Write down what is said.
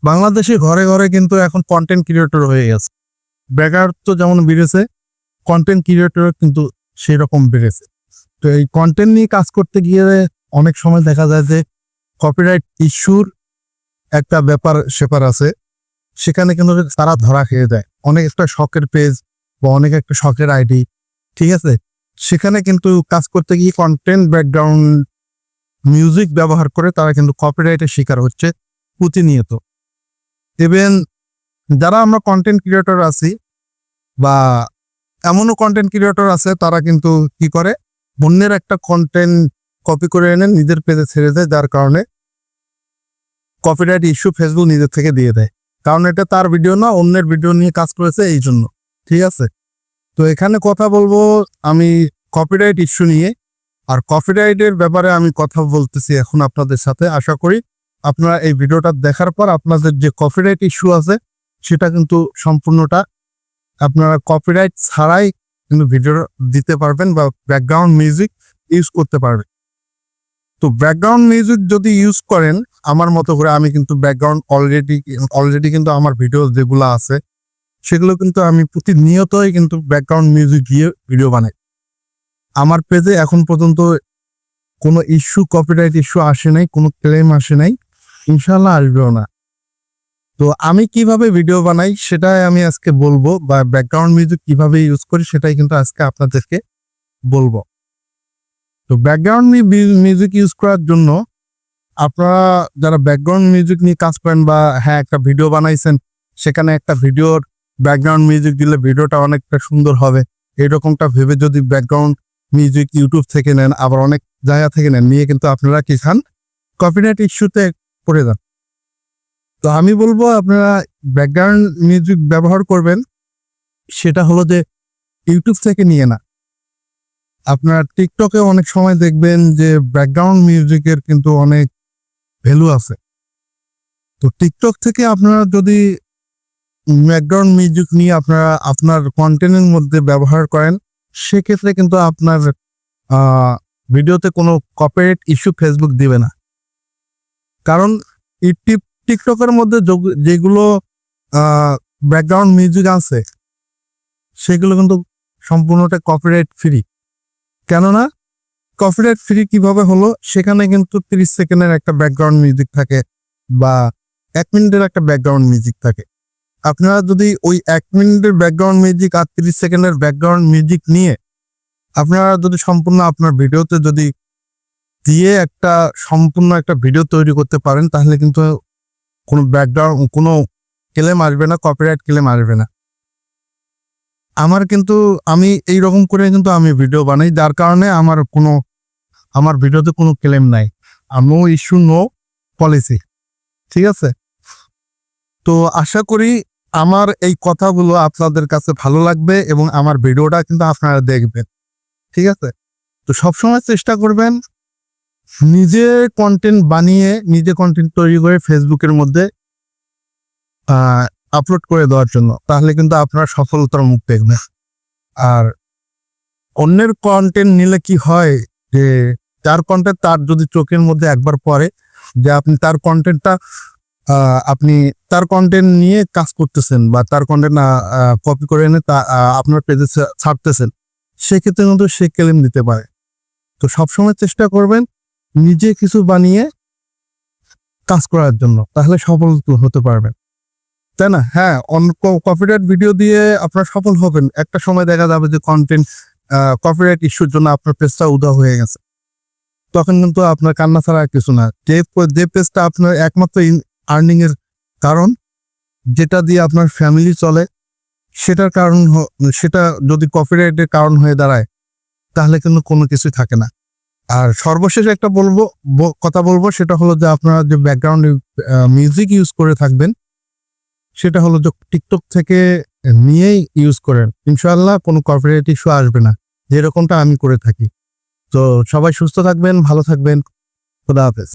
বাংলাদেশে ঘরে ঘরে কিন্তু এখন কন্টেন্ট ক্রিয়েটর হয়ে গেছে। বেকারত্ব যেমন বেড়েছে, কন্টেন্ট ক্রিয়েটর কিন্তু সেই রকম বেড়েছে। তো এই কন্টেন্ট নিয়ে কাজ করতে গিয়ে অনেক সময় দেখা যায় যে কপিরাইট ইস্যুর একটা ব্যাপার আছে, সেখানে কিন্তু তারা ধরা খেয়ে যায়। অনেক একটা শখের পেজ বা অনেক একটা শখের আইডি, ঠিক আছে, সেখানে কিন্তু কাজ করতে গিয়ে কন্টেন্ট ব্যাকগ্রাউন্ড মিউজিক ব্যবহার করে তারা কিন্তু কপিরাইটের শিকার হচ্ছে প্রতিনিয়ত। ইভেন যারা আমরা কন্টেন্ট ক্রিয়েটর আছি বা এমনও কন্টেন্ট ক্রিয়েটর আছে, তারা কিন্তু কি করে, অন্যের একটা কন্টেন্ট কপি করে এনে নিজের পেজে ছেড়ে দেয়, যার কারণে কপিরাইট ইস্যু ফেসবুক নিজের থেকে দিয়ে দেয়। কারণ এটা তার ভিডিও না, অন্যের ভিডিও নিয়ে কাজ করেছে এই জন্য, ঠিক আছে। তো এখানে কথা বলবো আমি কপিরাইট ইস্যু নিয়ে, আর কপিরাইটের ব্যাপারে আমি কথা বলতেছি এখন আপনাদের সাথে। আশা করি আপনারা এই ভিডিওটা দেখার পর আপনাদের যে কপিরাইট ইস্যু আছে সেটা কিন্তু সম্পূর্ণটা আপনারা কপিরাইট ছাড়াই কিন্তু ভিডিও দিতে পারবেন বা ব্যাকগ্রাউন্ড মিউজিক ইউজ করতে পারবেন। তো ব্যাকগ্রাউন্ড মিউজিক যদি ইউজ করেন আমার মতো করে, আমি কিন্তু ব্যাকগ্রাউন্ড অলরেডি কিন্তু আমার ভিডিও যেগুলো আছে সেগুলো কিন্তু আমি প্রতিনিয়তই কিন্তু ব্যাকগ্রাউন্ড মিউজিক দিয়ে ভিডিও বানাই। আমার পেজে এখন পর্যন্ত কোনো ইস্যু, কপিরাইট ইস্যু আসে নাই, কোনো ক্লেম আসে নাই, ইনশাল্লাহ আসবেও না। তো আমি কিভাবে ভিডিও বানাই সেটাই আমি আজকে বলবো, বা ব্যাকগ্রাউন্ড মিউজিক কিভাবে ইউজ করি সেটাই কিন্তু আজকে আপনাদেরকে বলবো। তো ব্যাকগ্রাউন্ড মিউজিক ইউজ করার জন্য আপনারা যারা ব্যাকগ্রাউন্ড মিউজিক নিয়ে কাজ করেন বা হ্যাঁ একটা ভিডিও বানাইছেন, সেখানে একটা ভিডিওর ব্যাকগ্রাউন্ড মিউজিক দিলে ভিডিওটা অনেকটা সুন্দর হবে, এরকমটা ভেবে যদি ব্যাকগ্রাউন্ড মিউজিক ইউটিউব থেকে নেন, আবার অনেক জায়গা থেকে নেন, নিয়ে কিন্তু আপনারা কি খান, কপিরাইট ইস্যুতে পড়ে যান। তো আমি বলবো আপনারা ব্যাকগ্রাউন্ড মিউজিক ব্যবহার করবেন, সেটা হলো যে ইউটিউব থেকে নিয়ে না। আপনার টিকটকে অনেক সময় দেখবেন যে ব্যাকগ্রাউন্ড মিউজিকের কিন্তু অনেক ভ্যালু আছে। তো টিকটক থেকে আপনারা যদি ব্যাকগ্রাউন্ড মিউজিক নিয়ে আপনারা আপনার কন্টেন্টের মধ্যে ব্যবহার করেন, সেক্ষেত্রে কিন্তু আপনার ভিডিওতে কোনো কপিরাইট ইস্যু ফেসবুক দিবে না। কারণ টিকটকের মধ্যে যেগুলো ব্যাকগ্রাউন্ড মিউজিক আছে সেগুলো কিন্তু সম্পূর্ণটা কপিরাইট ফ্রি। কেননা কপিরাইট ফ্রি কিভাবে হলো, সেখানে কিন্তু 30 সেকেন্ডের একটা ব্যাকগ্রাউন্ড মিউজিক থাকে বা 1 মিনিটের একটা ব্যাকগ্রাউন্ড মিউজিক থাকে। আপনারা যদি ওই 1 মিনিটের ব্যাকগ্রাউন্ড মিউজিক আর 30 সেকেন্ডের ব্যাকগ্রাউন্ড মিউজিক নিয়ে আপনারা যদি সম্পূর্ণ আপনার ভিডিওতে যদি দিয়ে সম্পূর্ণ একটা ভিডিও তৈরি করতে পারেন, তাহলে কিন্তু কোনো কোনো ক্লেম আসবে না, কপিরাইট ক্লেম আসবে না। আমি এইরকম করে কিন্তু আমি ভিডিও বানাই, যার কারণে আমার ভিডিওতে কোনো ক্লেম নাই, নো ইস্যু, নো পলিসি, ঠিক আছে। তো আশা করি আমার এই কথাগুলো আপনাদের কাছে ভালো লাগবে এবং আমার ভিডিওটা কিন্তু আপনারা দেখবেন, ঠিক আছে। তো সবসময় চেষ্টা করবেন নিজে কন্টেন্ট বানিয়ে, নিজে কন্টেন্ট তৈরি করে ফেসবুকের মধ্যে আপলোড করে দেওয়ার জন্য, তাহলে কিন্তু আপনারা সফলতার মুখ দেখবেন। আর অন্যের কন্টেন্ট নিলে কি হয় যে তার কন্টেন্ট তার যদি চোখের মধ্যে একবার পড়ে যে আপনি তার কন্টেন্ট নিয়ে কাজ করতেছেন বা তার কন্টেন্ট কপি করে এনে আপনার পেজে ছাড়তেছেন, সেক্ষেত্রে কিন্তু সে ক্লেম দিতে পারে। তো সবসময় চেষ্টা করবেন নিজে কিছু বানিয়ে কাজ করার জন্য, তাহলে সফল হতে পারবেন, তাই না? হ্যাঁ, কপিরাইট ভিডিও দিয়ে আপনারা সফল হবেন, একটা সময় দেখা যাবে যে কন্টেন্ট কপিরাইট ইস্যুর জন্য আপনার পেজটা উধাও হয়ে গেছে, তখন কিন্তু আপনার কান্না ছাড়া কিছু না। যে পেজটা আপনার একমাত্র আর্নিং এর কারণ, যেটা দিয়ে আপনার ফ্যামিলি চলে, সেটা যদি কপিরাইটের কারণ হয়ে দাঁড়ায়, তাহলে কিন্তু কোনো কিছুই থাকে না। আর সর্বশেষ একটা কথা বলবো, সেটা হলো যে আপনারা যে ব্যাকগ্রাউন্ড মিউজিক ইউজ করে থাকবেন, সেটা হলো যে টিকটক থেকে নিয়েই ইউজ করেন, ইনশাআল্লাহ কোনো কপিরাইট ইস্যু আসবে না, যেরকমটা আমি করে থাকি। তো সবাই সুস্থ থাকবেন, ভালো থাকবেন, খোদা হাফেজ।